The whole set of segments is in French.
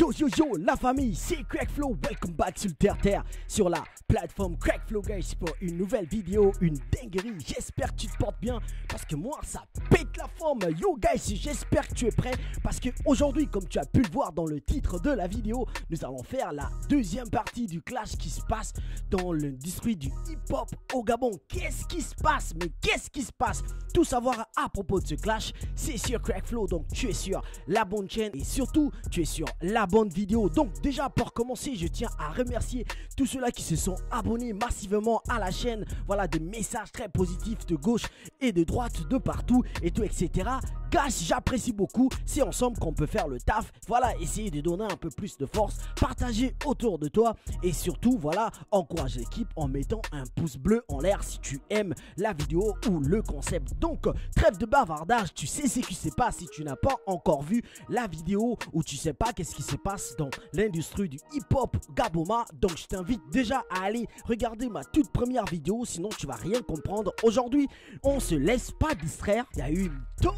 Yo yo yo la famille, c'est Crackflow, welcome back sur le terre-terre, sur la plateforme Crackflow guys pour une nouvelle vidéo, une dinguerie. J'espère que tu te portes bien parce que moi ça pète la forme. Yo guys, j'espère que tu es prêt parce que aujourd'hui, comme tu as pu le voir dans le titre de la vidéo, nous allons faire la deuxième partie du clash qui se passe dans l'industrie du hip-hop au Gabon. Qu'est-ce qui se passe? Mais qu'est-ce qui se passe? Tout savoir à propos de ce clash, c'est sur Crackflow, donc tu es sur la bonne chaîne et surtout tu es sur la bonne vidéo. Donc déjà pour commencer, je tiens à remercier tous ceux-là qui se sont abonnés massivement à la chaîne. Voilà, des messages très positifs de gauche et de droite, de partout et tout, etc. Guys, j'apprécie beaucoup, c'est ensemble qu'on peut faire le taf. Voilà, essayer de donner un peu plus de force, partager autour de toi et surtout, voilà, encourage l'équipe en mettant un pouce bleu en l'air si tu aimes la vidéo ou le concept. Donc, trêve de bavardage, tu sais ce qui se passe si tu n'as pas encore vu la vidéo ou tu sais pas qu'est-ce qui se passe dans l'industrie du hip-hop Gaboma. Donc, je t'invite déjà à aller regarder ma toute première vidéo, sinon tu vas rien comprendre. Aujourd'hui, on se laisse pas distraire, il y a eu une tonne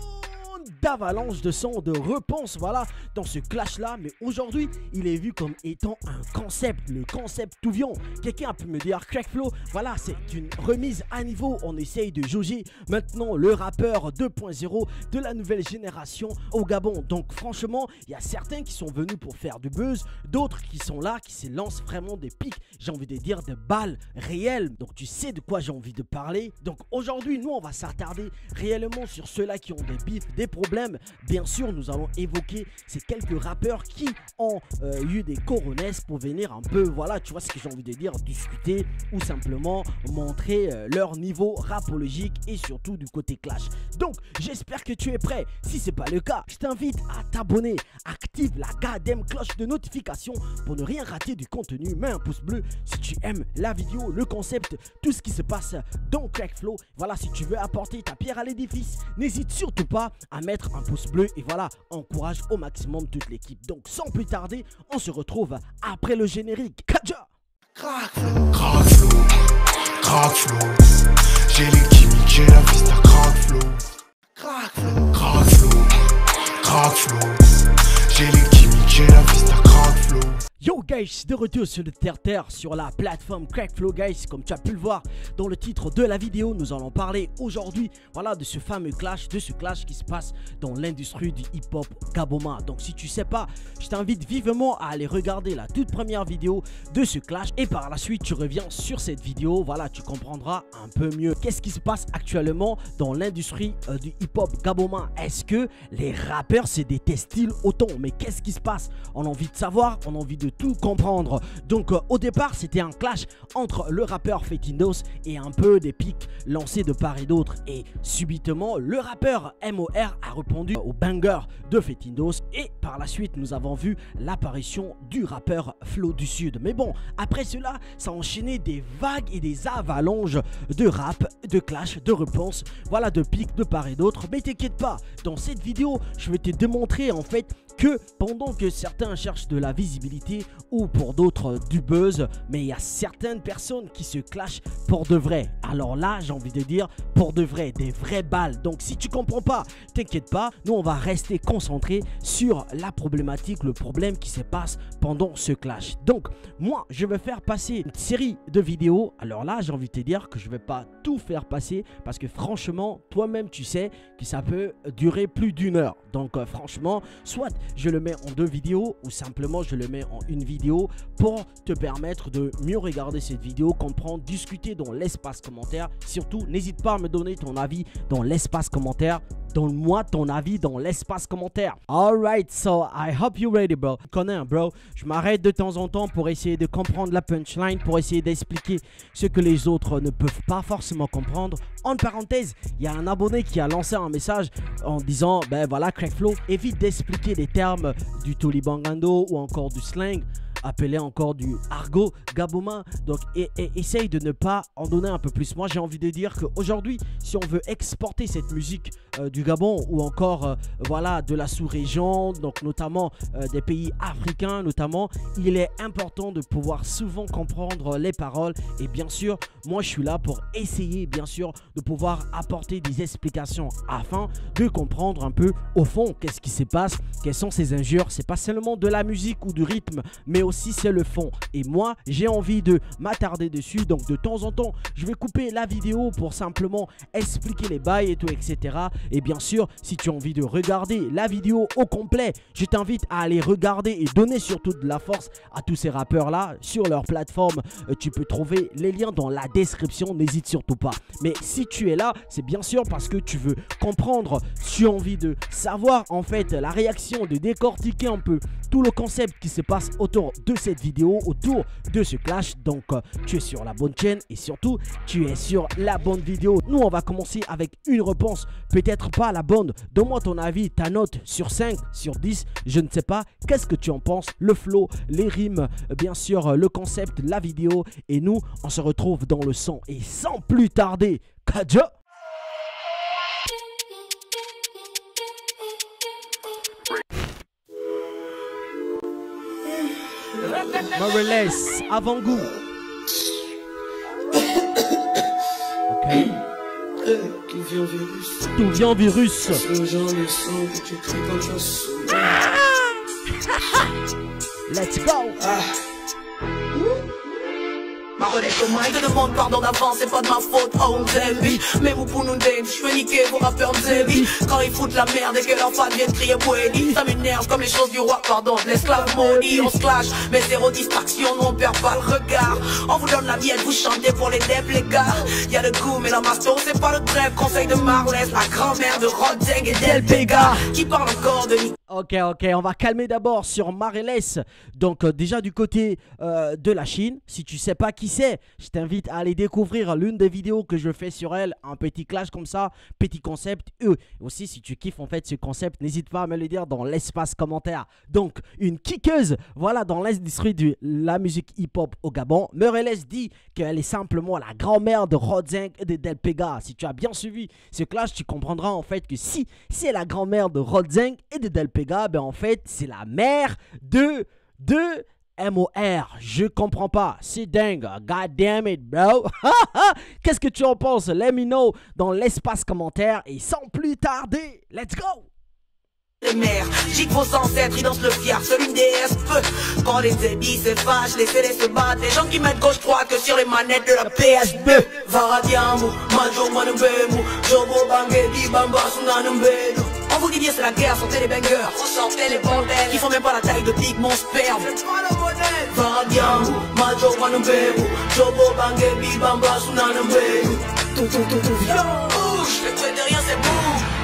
d'avalanche de son, de réponses, voilà, dans ce clash là, mais aujourd'hui il est vu comme étant un concept, le concept tout vient. Quelqu'un a pu me dire Crackflow, voilà, c'est une remise à niveau, on essaye de jauger maintenant le rappeur 2.0 de la nouvelle génération au Gabon. Donc franchement, il y a certains qui sont venus pour faire du buzz, d'autres qui sont là, qui se lancent vraiment des pics, j'ai envie de dire de balles réelles. Donc tu sais de quoi j'ai envie de parler. Donc aujourd'hui, nous on va s'attarder réellement sur ceux-là qui ont des bifs, des problèmes. Bien sûr, nous allons évoquer ces quelques rappeurs qui ont eu des coronesses pour venir un peu, voilà, tu vois ce que j'ai envie de dire, discuter ou simplement montrer leur niveau rapologique et surtout du côté clash. Donc, j'espère que tu es prêt. Si c'est pas le cas, je t'invite à t'abonner, active la goddamn cloche de notification pour ne rien rater du contenu. Mets un pouce bleu si tu aimes la vidéo, le concept, tout ce qui se passe dans Crackflow. Voilà, si tu veux apporter ta pierre à l'édifice, n'hésite surtout pas à mettre un pouce bleu et voilà, encourage au maximum toute l'équipe. Donc sans plus tarder, on se retrouve après le générique. Kaja! Crackflow, j'ai les chimiques, j'ai la vista. Crackflow, j'ai les chimiques, j'ai la vista. Crackflow. Yo guys, de retour sur le terre-terre sur la plateforme Crackflow guys. Comme tu as pu le voir dans le titre de la vidéo, nous allons parler aujourd'hui, voilà, de ce fameux clash, de ce clash qui se passe dans l'industrie du hip-hop Gaboma. Donc si tu sais pas, je t'invite vivement à aller regarder la toute première vidéo de ce clash et par la suite tu reviens sur cette vidéo. Voilà, tu comprendras un peu mieux qu'est-ce qui se passe actuellement dans l'industrie du hip-hop Gaboma. Est-ce que les rappeurs se détestent-ils autant? Mais qu'est-ce qui se passe? On a envie de savoir, on a envie de tout comprendre. Donc au départ c'était un clash entre le rappeur Fetindos et un peu des pics lancés de part et d'autre, et subitement le rappeur MOR a répondu au banger de Fetindos et par la suite nous avons vu l'apparition du rappeur Flo du Sud. Mais bon, après cela ça a enchaîné des vagues et des avalanches de rap, de clash, de réponses, voilà, de pics de part et d'autre. Mais t'inquiète pas, dans cette vidéo je vais te démontrer en fait que pendant que certains cherchent de la visibilité ou pour d'autres du buzz, mais il y a certaines personnes qui se clashent pour de vrai. Alors là, j'ai envie de dire pour de vrai, des vraies balles. Donc si tu comprends pas, t'inquiète pas, nous on va rester concentré sur la problématique, le problème qui se passe pendant ce clash. Donc moi, je vais faire passer une série de vidéos. Alors là, j'ai envie de te dire que je vais pas tout faire passer parce que franchement, toi-même tu sais que ça peut durer plus d'une heure. Donc franchement, soit je le mets en 2 vidéos ou simplement je le mets en une vidéo pour te permettre de mieux regarder cette vidéo, comprendre, discuter dans l'espace commentaire. Surtout, n'hésite pas à me donner ton avis dans l'espace commentaire. Donne-moi ton avis dans l'espace commentaire. Alright, so I hope you're ready, bro. Tu connais, hein, bro. Je m'arrête de temps en temps pour essayer de comprendre la punchline, pour essayer d'expliquer ce que les autres ne peuvent pas forcément comprendre. En parenthèse, il y a un abonné qui a lancé un message en disant, ben voilà, Crackflow, évite d'expliquer les termes du Tolibangando ou encore du slang. appelé encore du argot gabomin. Donc essaye de ne pas en donner un peu plus. Moi j'ai envie de dire qu'aujourd'hui, si on veut exporter cette musique du Gabon ou encore voilà, de la sous-région, donc notamment des pays africains notamment, il est important de pouvoir souvent comprendre les paroles. Et bien sûr, moi je suis là pour essayer bien sûr de pouvoir apporter des explications afin de comprendre un peu au fond qu'est-ce qui se passe, quelles sont ces injures. C'est pas seulement de la musique ou du rythme, mais aussi c'est le fond. Et moi j'ai envie de m'attarder dessus, donc de temps en temps je vais couper la vidéo pour simplement expliquer les bails et tout, etc. Et bien sûr, si tu as envie de regarder la vidéo au complet, je t'invite à aller regarder et donner surtout de la force à tous ces rappeurs là sur leur plateforme. Tu peux trouver les liens dans la description, n'hésite surtout pas. Mais si tu es là, c'est bien sûr parce que tu veux comprendre, tu as envie de savoir en fait la réaction, de décortiquer un peu tout le concept qui se passe autour de cette vidéo, autour de ce clash. Donc tu es sur la bonne chaîne et surtout tu es sur la bonne vidéo. Nous on va commencer avec une réponse, peut-être pas la bonne. Donne-moi ton avis, ta note sur 5, sur 10, je ne sais pas. Qu'est-ce que tu en penses? Le flow, les rimes, bien sûr le concept, la vidéo. Et nous on se retrouve dans le son. Et sans plus tarder, Kadja. Morales, avant-goût. Ok. Tout vient virus. Let's go. Ma relève comment il te demande pardon d'avance, c'est pas de ma faute, oh Nzembi. Mais vous pour nous dame, je veux niquer vos rappeurs Nzembi. Quand ils foutent la merde et que leurs fans viennent crier Bouedi, ça m'énerve comme les choses du roi, pardon, de l'esclave maudit. On se clash, mais zéro distraction, nous on perd pas le regard. On vous donne la mienne, vous chantez pour les devs les gars. Y'a le goût mais la masto c'est pas le trêve. Conseil de Marlès, la grand-mère de Rodzeng et Del Pega, qui parle encore de Ok, on va calmer d'abord sur Marelès. Donc déjà du côté de la Chine, si tu sais pas qui c'est, je t'invite à aller découvrir l'une des vidéos que je fais sur elle, un petit clash comme ça, petit concept. Aussi si tu kiffes en fait ce concept, n'hésite pas à me le dire dans l'espace commentaire. Donc une kickeuse, voilà, dans l'industrie de la musique hip-hop au Gabon. Marelès dit qu'elle est simplement la grand-mère de Rodzeng et de Del Pega. Si tu as bien suivi ce clash, tu comprendras en fait que si c'est la grand-mère de Rodzeng et de Del Pega, ben en fait c'est la mère de MOR. Je comprends pas, c'est dingue. God damn it bro. Qu'est-ce que tu en penses? Let me know dans l'espace commentaire. Et sans plus tarder, let's go. les mères, j'y que vos ancêtres, ils dansent le fier, celui une déesse peu. Quand les débits se fâchent, les CD se battent, les gens qui mettent gauche-droite que sur les manettes de la PSB. Varadiamu, Majo Manubemu, Jobo Bangedi, Bamba Sunanumbedu. On vous dit bien c'est la guerre, sentez les bangers, vous sentez les bordels, qui font même pas la taille de Big Mon Sperme. Varadiamu, Majo Manubemu, Jobo Bangedi, Bamba Sunanumbedu. Tout vient, bouge, le truc de rien c'est bon.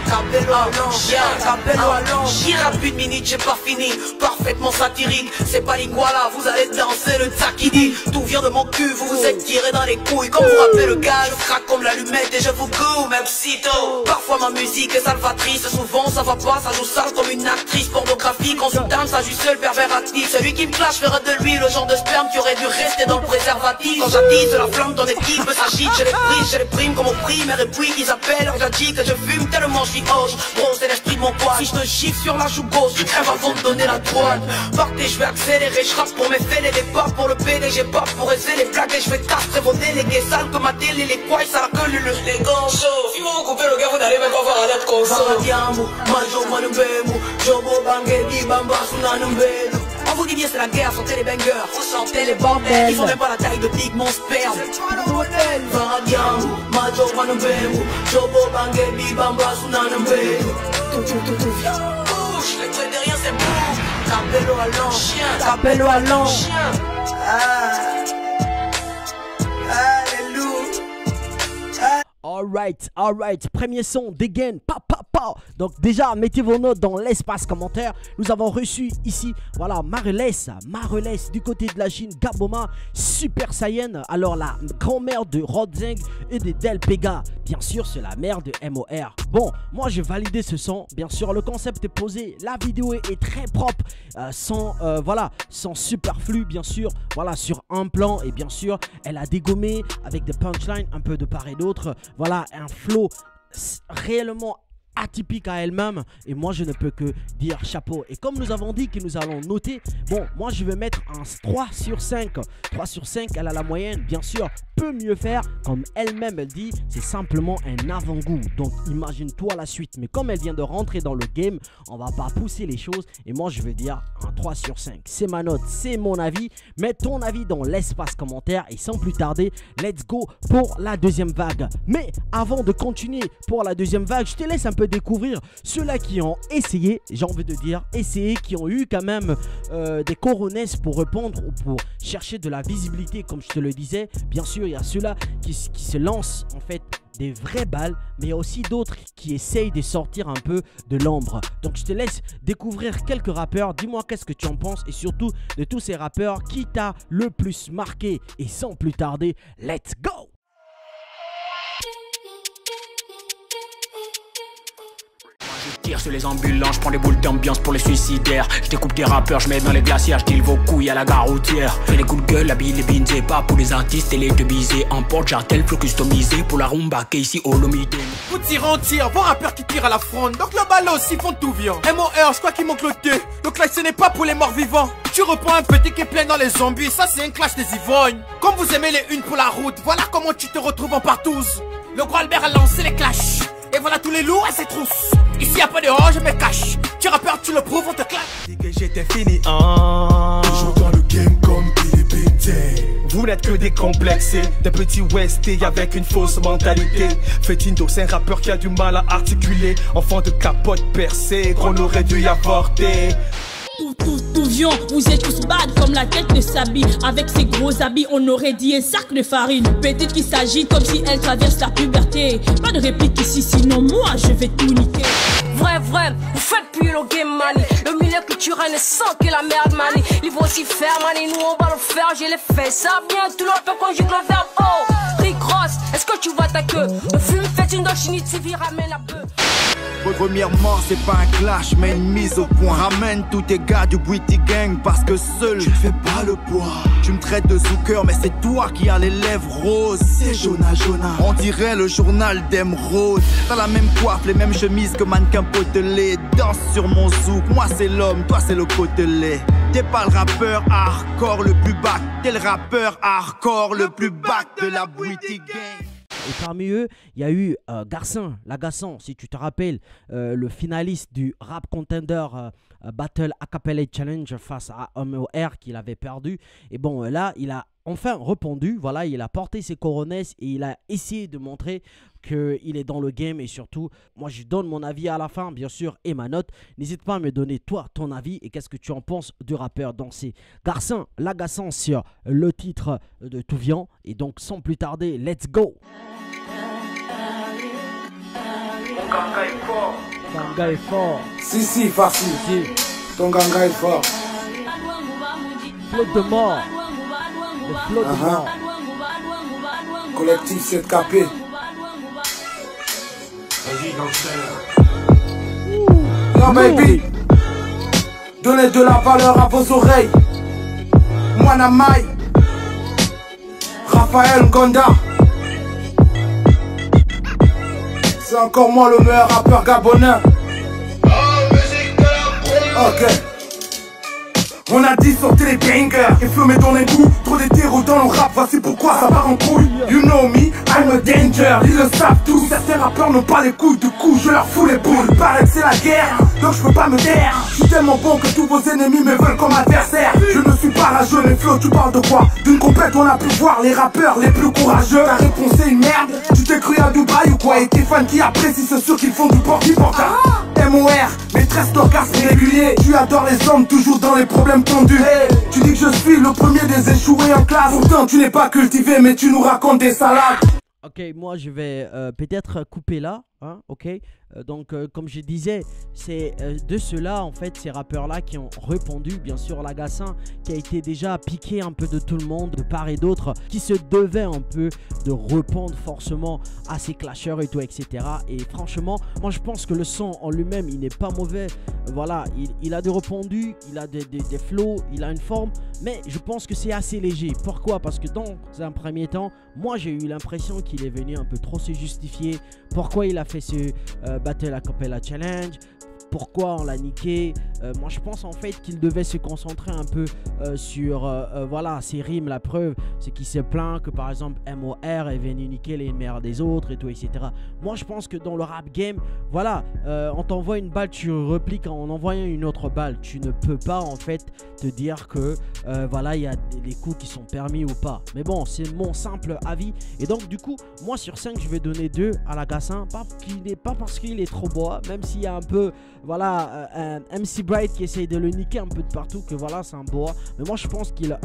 Capello à l'ancien, Capello à l'ancien. Rap une minute, j'ai pas fini, parfaitement satirique. C'est pas l'iguala, vous allez danser le tsakidi. Tout vient de mon cul, vous vous êtes tiré dans les couilles. Comme vous rappelez le gars, je craque comme l'allumette et je vous goûte, même sitôt. Parfois ma musique est salvatrice, souvent ça va pas, ça joue sale comme une actrice pornographique. En soutane, ça joue seul pervers actif. Celui qui me clash fera de lui le genre de sperme qui aurait dû rester dans le préservatif. Quand j'attise la flamme, ton équipe s'agite, je les prime comme au primaire et puis qu'ils appellent. J'ai dit que je fume tellement je bro, c'est l'esprit de mon poids. Si je te gifle sur la joue gauche, tu crèves avant de donner la droite. Partez, je vais accélérer, je rappe pour mes fêlés, les pas pour le PDG, pas pour aiser les blagues. Et je vais castrer vos délégués, sales comme ma télé, les quoi, ça la gueule, les gonchos. Si vous vous coupez le gars, vous n'allez même pas voir à l'être console. Varadiamu, Majo Manubemu, Jobo Bangedi, Bamba Sunanumbedu. On vous dit bien c'est la guerre, sentez les bangers, vous sentez les bordels, ils font même pas la taille de Big Mon Sperme. Varadiamu, Majo Manubemu, Jobo Bangedi, Bamba Sunanumbedu. Tout vient, bouge, le truc de rien c'est bon. Capello à l'ancien, Capello à l'ancien. Alléluia. Alright, premier son, dégaine, pa pa pa. pas. Donc déjà, mettez vos notes dans l'espace commentaire. Nous avons reçu ici, voilà, Marelès du côté de la Chine, Gaboma, Super Saiyan. Alors la grand-mère de Rodzeng et de Del Pega. Bien sûr, c'est la mère de MOR. Bon, moi j'ai validé ce son. Bien sûr, le concept est posé. La vidéo est très propre, sans superflu, bien sûr. Voilà, sur un plan. Et bien sûr, elle a dégommé avec des punchlines un peu de part et d'autre. Voilà, un flow réellement atypique à elle-même, et moi je ne peux que dire chapeau. Et comme nous avons dit que nous allons noter, bon, moi je vais mettre un 3 sur 5. 3 sur 5, elle a la moyenne, bien sûr, peut mieux faire, comme elle-même elle dit, c'est simplement un avant-goût. Donc imagine-toi la suite, mais comme elle vient de rentrer dans le game, on va pas pousser les choses, et moi je vais dire un 3 sur 5. C'est ma note, c'est mon avis. Mets ton avis dans l'espace commentaire, et sans plus tarder, let's go pour la deuxième vague. Mais avant de continuer pour la deuxième vague, je te laisse un peu découvrir ceux-là qui ont essayé, j'ai envie de dire essayé, qui ont eu quand même des coronesses pour répondre ou pour chercher de la visibilité, comme je te le disais. Bien sûr, il y a ceux-là qui se lancent en fait des vraies balles, mais il y a aussi d'autres qui essayent de sortir un peu de l'ombre. Donc je te laisse découvrir quelques rappeurs. Dis-moi qu'est-ce que tu en penses, et surtout de tous ces rappeurs qui t'a le plus marqué. Et sans plus tarder, let's go! Je tire sur les ambulances, je prends des boules d'ambiance pour les suicidaires. Je découpe des rappeurs, je mets dans les glaciers, je deal vos couilles à la gare routière. Fais les coups de gueule, habille les binzés, pas pour les artistes et les debisés. En porte jartel, flow customisé pour la rumba, Casey Olomide. Vous tirez en tir, vos rappeurs qui tirent à la fronde. Donc le ballon aussi font tout bien. MOR, je crois qu'il manque le T. Donc là ce n'est pas pour les morts vivants. Tu reprends un petit qui est plein dans les zombies, ça c'est un clash des ivrognes. Comme vous aimez les unes pour la route, voilà comment tu te retrouves en partouze. Le gros Albert a lancé les clashs, et voilà tous les lourds à ses trousses. Ici y'a pas de oh, je me cache. Tu rappeur, tu le prouves, on te claque. Dis que j'étais fini, hein. Toujours dans le game comme Billy Binte. Vous n'êtes que des complexés, des petits Westés avec une fausse mentalité. Fetindo, c'est un rappeur qui a du mal à articuler. Enfant de capote percée, qu'on aurait dû y avorter. Touvion, vous êtes tous bad comme la tête de Sabi. Avec ses gros habits, on aurait dit un sac de farine. Petite qui s'agite comme si elle traverse la puberté. Pas de réplique ici, sinon moi je vais tout niquer. Vrai, vous faites plus le game, mani. Le milieu culturel ne sent que la merde, mani. Ils vont aussi faire, mani. Nous on va le faire, j'ai les fait ça bien. Tout le monde peut conjuguer le verbe. Oh, Rick Ross, est-ce que tu vois ta queue? Le film fait une dochinite, TV ramène la bœuf. Premièrement, c'est pas un clash, mais une mise au point. Ramène tous tes gars du Witty Gang parce que seul Tu ne fais pas le poids. tu me traites de Zucker, mais c'est toi qui as les lèvres roses. C'est Jonah. On dirait le journal d'Emeraude. T'as la même coiffe, les mêmes chemises que mannequin potelé. Danse sur mon zouk, moi c'est l'homme, toi c'est le côtelé. T'es pas le rappeur hardcore le plus bac, t'es le rappeur hardcore le plus bac de la Witty Gang. Et parmi eux, il y a eu Garcin, Lagassan, si tu te rappelles, le finaliste du Rap Contender Battle Acapella Challenge face à MOR qu'il avait perdu. Et bon, là, il a enfin répondu, voilà, il a porté ses coronesses et il a essayé de montrer qu'il est dans le game. Et surtout, moi je donne mon avis à la fin, bien sûr, et ma note. N'hésite pas à me donner, toi, ton avis et qu'est-ce que tu en penses du rappeur dansé. Garcin, Lagassan sur le titre de Touvian. Et donc, sans plus tarder, let's go! Ganga est fort. Si, facile. Si. Ton ganga est fort. Flotte de mort. Le flot de mort. Collectif 7KP. Non, baby. Donnez de la valeur à vos oreilles. Mwana Mai. Raphaël Ngonda. C'est encore moi le meilleur rappeur gabonais. Ok. On a dit sortez les bangers et flumé dans les goûts. Trop d'hétéros dans le rap, voici pourquoi ça part en couille. You know me, I'm a danger. Ils le savent tous, certains rappeurs n'ont pas les couilles. Du coup je leur fous les boules. Paraît que c'est la guerre, donc je peux pas me taire. Je suis tellement bon que tous vos ennemis me veulent comme adversaire. Je ne suis pas rageux mais Flo tu parles de quoi? D'une compète on a pu voir les rappeurs les plus courageux. Ta réponse est une merde, tu t'es cru à Dubaï ou quoi? Et tes fans qui apprécient c'est sûr qu'ils font du porti-porta. MOR, maîtresse d'orgasme régulier. Tu adores les hommes toujours dans les problèmes tendus. Hey, tu dis que je suis le premier des échoués en classe. Pourtant tu n'es pas cultivé mais tu nous racontes des salades. Ok, moi je vais peut-être couper là, hein, ok. Donc comme je disais, c'est de ceux-là en fait, ces rappeurs-là qui ont répondu. Bien sûr Lagassin qui a été déjà piqué un peu de tout le monde, de part et d'autre, qui se devait un peu de répondre forcément à ses clasheurs et tout, etc. Et franchement, moi je pense que le son en lui-même, il n'est pas mauvais. Voilà, il a des répondus, il a des flows, il a une forme, mais je pense que c'est assez léger. Pourquoi? Parce que dans un premier temps, moi j'ai eu l'impression qu'il est venu un peu trop se justifier. Pourquoi il a fait ce Battle Acapella Challenge? Pourquoi on l'a niqué? Moi je pense en fait qu'il devait se concentrer un peu sur voilà, ses rimes. La preuve c'est qu'il se plaint que par exemple MOR est venu niquer les mères des autres et tout, etc. Moi je pense que dans le rap game, voilà, on t'envoie une balle, tu repliques en envoyant une autre balle. Tu ne peux pas en fait te dire que voilà, il y a des coups qui sont permis ou pas. Mais bon, c'est mon simple avis. Et donc du coup, moi sur 5 je vais donner 2 à Lagassin. Pas parce qu'il est trop beau, même s'il y a un peu voilà, MC Bright qui essaye de le niquer un peu de partout, que voilà, c'est un boa. Mais moi je pense qu'il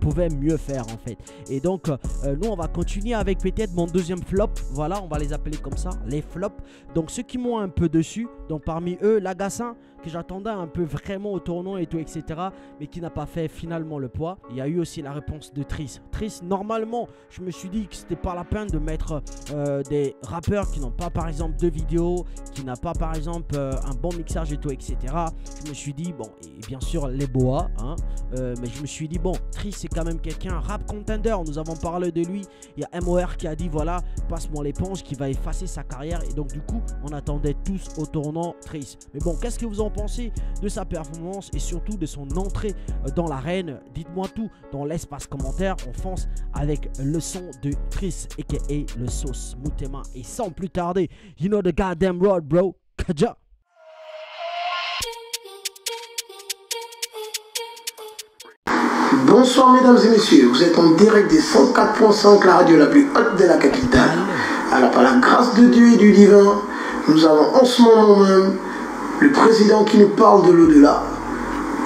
pouvait mieux faire en fait. Et donc nous on va continuer avec peut-être mon deuxième flop. Voilà, on va les appeler comme ça, les flops. Donc ceux qui m'ont un peu dessus, donc parmi eux Lagassin, que j'attendais un peu vraiment au tournant et tout, etc. mais qui n'a pas fait finalement le poids. Il y a eu aussi la réponse de Triss. Triss, normalement, je me suis dit que c'était pas la peine de mettre des rappeurs qui n'ont pas par exemple de vidéos, qui n'a pas par exemple un bon mixage et tout, etc. Je me suis dit, bon, et bien sûr les boas, hein, mais je me suis dit, bon, Triss c'est quand même quelqu'un, rap contender, nous avons parlé de lui. Il y a MOR qui a dit, voilà, passe-moi l'éponge, qui va effacer sa carrière. Et donc du coup, on attendait tous au tournant Triss. Mais bon, qu'est-ce que vous en pensez de sa performance et surtout de son entrée dans l'arène? Dites-moi tout dans l'espace commentaire. On fonce avec le son de Triss aka le sauce Moutema. Et sans plus tarder, you know the goddamn road, bro. Kaja. Bonsoir mesdames et messieurs, vous êtes en direct des 104.5, la radio la plus haute de la capitale. Alors par la grâce de Dieu et du divin, nous avons en ce moment même le président qui nous parle de l'au-delà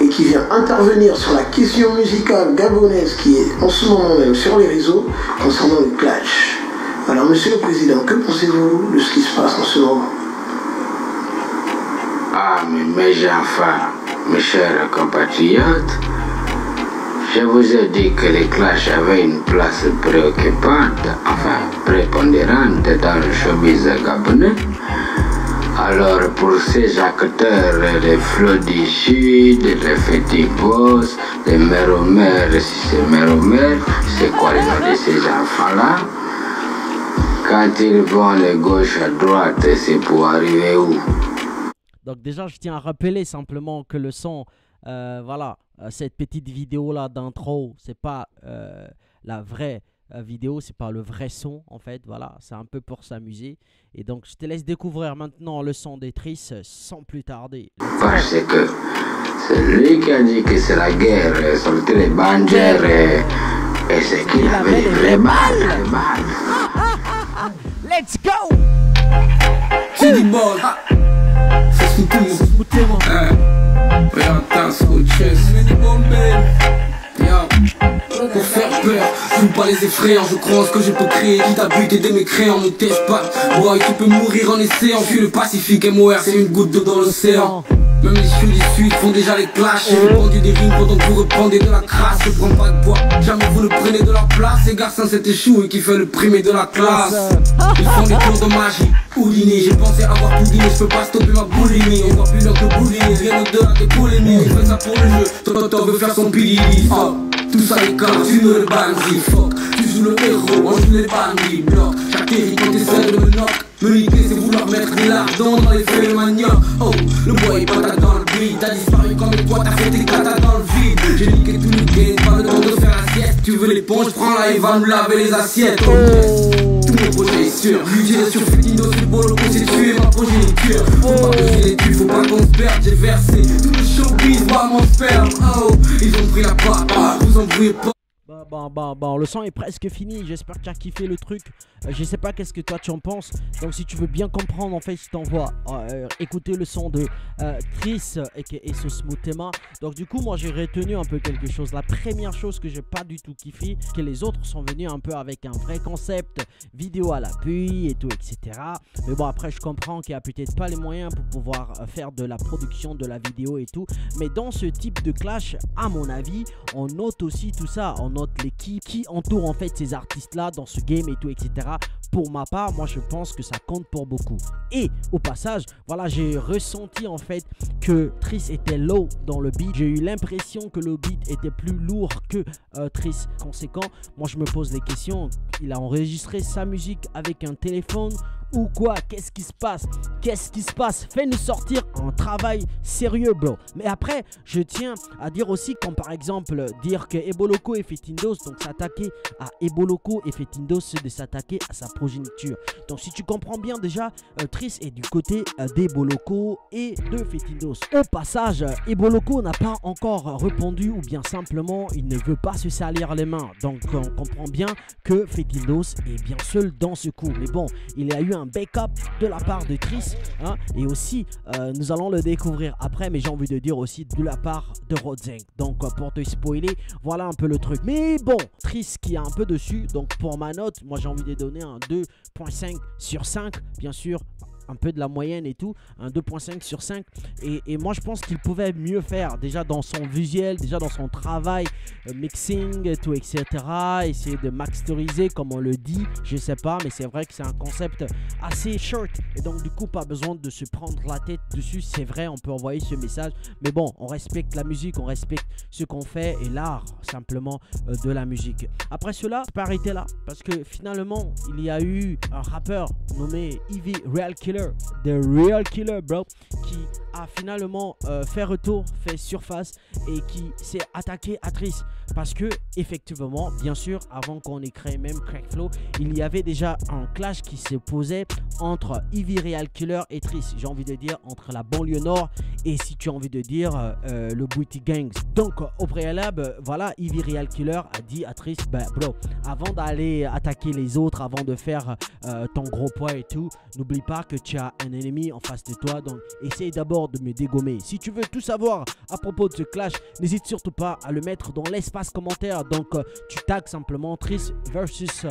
et qui vient intervenir sur la question musicale gabonaise qui est en ce moment même sur les réseaux concernant le clash. Alors monsieur le président, que pensez-vous de ce qui se passe en ce moment? Ah, mais mes enfants, mes chers compatriotes, je vous ai dit que les clashs avaient une place préoccupante, enfin prépondérante dans le showbiz gabonais. Alors pour ces acteurs, les flots du sud, les Feti Boss, les mères-mères, si c'est mères-mères, c'est quoi les noms de ces enfants-là? Quand ils vont de gauche à droite, c'est pour arriver où? Donc déjà, je tiens à rappeler simplement que le son, voilà, cette petite vidéo-là d'intro, c'est pas la vraie vidéo, c'est pas le vrai son en fait, voilà, c'est un peu pour s'amuser. Et donc je te laisse découvrir maintenant le son des Triss sans plus tarder. Parce que c'est lui qui a dit que c'est la guerre, sortir les bandières et c'est qu'il avait les vraies balles. Let's go! C'est du bol, c'est Moutema. Regarde ta scotcheuse. Pour faire peur, je pas les effrayants, je crois en ce que je peux créer. Quitte à buter des mécréants, ne teste pas. Boy, tu peux mourir en essayant. Fuis le Pacifique, MOR, c'est une goutte d'eau dans l'océan. Même les cheveux du sud font déjà les clashs. J'ai répandu des rimes pendant que vous répandez de la crasse. Je prends pas de poids, jamais vous ne prenez de la place. Ces garçons c'est échoué qui fait le primé de la classe. Ils font des tours de magie, Houdini. J'ai pensé avoir tout dîné, je peux pas stopper ma boulimie. On voit plus l'heure que boulimie, rien au-delà des polémiques. Je fais ça pour le jeu, Toto veut faire son pili. Tout ça les cas, tu me le bandit, fuck. Tu joues le héros, on joue les bandits, bloc. J'atterris quand t'essaies de me knock. Me niquer c'est vouloir mettre des lardons dans les feux de manioc. Oh, le boy est patate dans le beat. T'as disparu comme les poids, t'as fait tes catas dans le vide. J'ai niqué tout niqué, pas le temps de faire la sieste. Tu veux l'éponge, prends-la et va nous laver les assiettes. Oh, tout mon projet est sûr. J'ai sur Fetino, c'est le bolo constitué ma progéniture. Faut pas que je les tue, faut pas qu'on se perde. J'ai versé tout le showbiz, voir mon sperme. Oh, ils ont pris la part, vous en brouillez pas. Bon, le son est presque fini. J'espère que tu as kiffé le truc. Je sais pas qu'est-ce que toi tu en penses. Donc si tu veux bien comprendre, en fait, je t'envoie écouter le son de Tris et ce Smooth Tema. Donc du coup, moi j'ai retenu un peu quelque chose. La première chose que j'ai pas du tout kiffé, que les autres sont venus un peu avec un vrai concept, vidéo à l'appui et tout, etc. Mais bon, après je comprends qu'il n'y a peut-être pas les moyens pour pouvoir faire de la production de la vidéo et tout. Mais dans ce type de clash, à mon avis, on note aussi tout ça. On note l'équipe qui entoure en fait ces artistes-là dans ce game et tout, etc. Pour ma part, moi je pense que ça compte pour beaucoup. Et au passage, voilà, j'ai ressenti en fait que Tris était low dans le beat. J'ai eu l'impression que le beat était plus lourd que Tris. Conséquent, moi je me pose des questions. Il a enregistré sa musique avec un téléphone ou quoi? Qu'est-ce qui se passe? Qu'est-ce qui se passe? Fais-nous sortir un travail sérieux, bro. Mais après, je tiens à dire aussi, comme par exemple dire que Eboloco et Fetindos, donc s'attaquer à Eboloco et Fetindos, c'est de s'attaquer à sa progéniture. Donc si tu comprends bien déjà, Tris est du côté d'Eboloco et de Fetindos. Au passage, Eboloco n'a pas encore répondu ou bien simplement il ne veut pas se salir les mains. Donc on comprend bien que Fetindos est bien seul dans ce coup. Mais bon, il y a eu un backup de la part de Tris, hein, et aussi nous allons le découvrir après, mais j'ai envie de dire aussi de la part de Rodzeng. Donc pour te spoiler, voilà un peu le truc. Mais bon, Tris qui est un peu dessus, donc pour ma note, moi j'ai envie de donner un 2.5 sur 5, bien sûr. Un peu de la moyenne et tout, un 2.5 sur 5 et moi je pense qu'il pouvait mieux faire déjà dans son visuel, déjà dans son travail, mixing et tout, etc. Essayer de masteriser comme on le dit, je sais pas, mais c'est vrai que c'est un concept assez short et donc du coup pas besoin de se prendre la tête dessus. C'est vrai, on peut envoyer ce message, mais bon, on respecte la musique, on respecte ce qu'on fait et l'art simplement de la musique. Après cela, je peux arrêter là parce que finalement il y a eu un rappeur nommé Ivy Real Killer, The Real Killer, bro, qui a finalement fait retour, fait surface et qui s'est attaqué à Tris parce que effectivement, bien sûr, avant qu'on ait créé même Crackflow, il y avait déjà un clash qui se posait entre Ivy Real Killer et Tris. J'ai envie de dire entre la banlieue nord et si tu as envie de dire le Booty Gangs. Donc au préalable, voilà, Ivy Real Killer a dit à Tris, bah bro, avant d'aller attaquer les autres, avant de faire ton gros poids et tout, n'oublie pas que tu as un ennemi en face de toi, donc essaye d'abord de me dégommer. Si tu veux tout savoir à propos de ce clash, n'hésite surtout pas à le mettre dans l'espace commentaire. Donc tu tags simplement Tris versus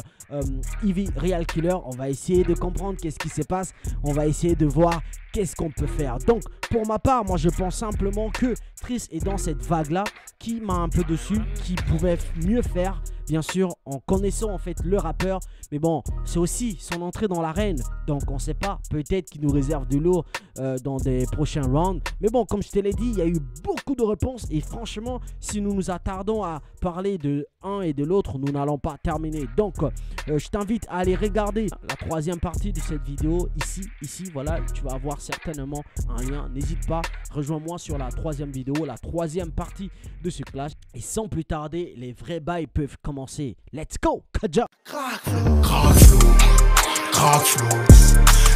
Ivy Real Killer. On va essayer de comprendre qu'est-ce qui se passe, on va essayer de voir qu'est-ce qu'on peut faire. Donc pour ma part, moi je pense simplement que Tris est dans cette vague là qui m'a un peu dessus, qui pouvait mieux faire, bien sûr en connaissant en fait le rappeur. Mais bon, c'est aussi son entrée dans l'arène, donc on sait pas, peut-être qu'il nous réserve du lourd dans des prochains rounds. Mais bon, comme je te l'ai dit, il y a eu beaucoup de réponses et franchement, si nous nous attardons à parler de un et de l'autre, nous n'allons pas terminer. Donc je t'invite à aller regarder la troisième partie de cette vidéo ici, voilà, tu vas avoir certainement un lien. N'hésite pas, rejoins-moi sur la troisième vidéo, la troisième partie de ce clash. Et sans plus tarder, les vrais bails peuvent commencer. Let's go, Kaja. Crackflow,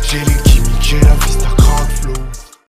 j'ai l'équipe, j'ai la vista, Crackflow.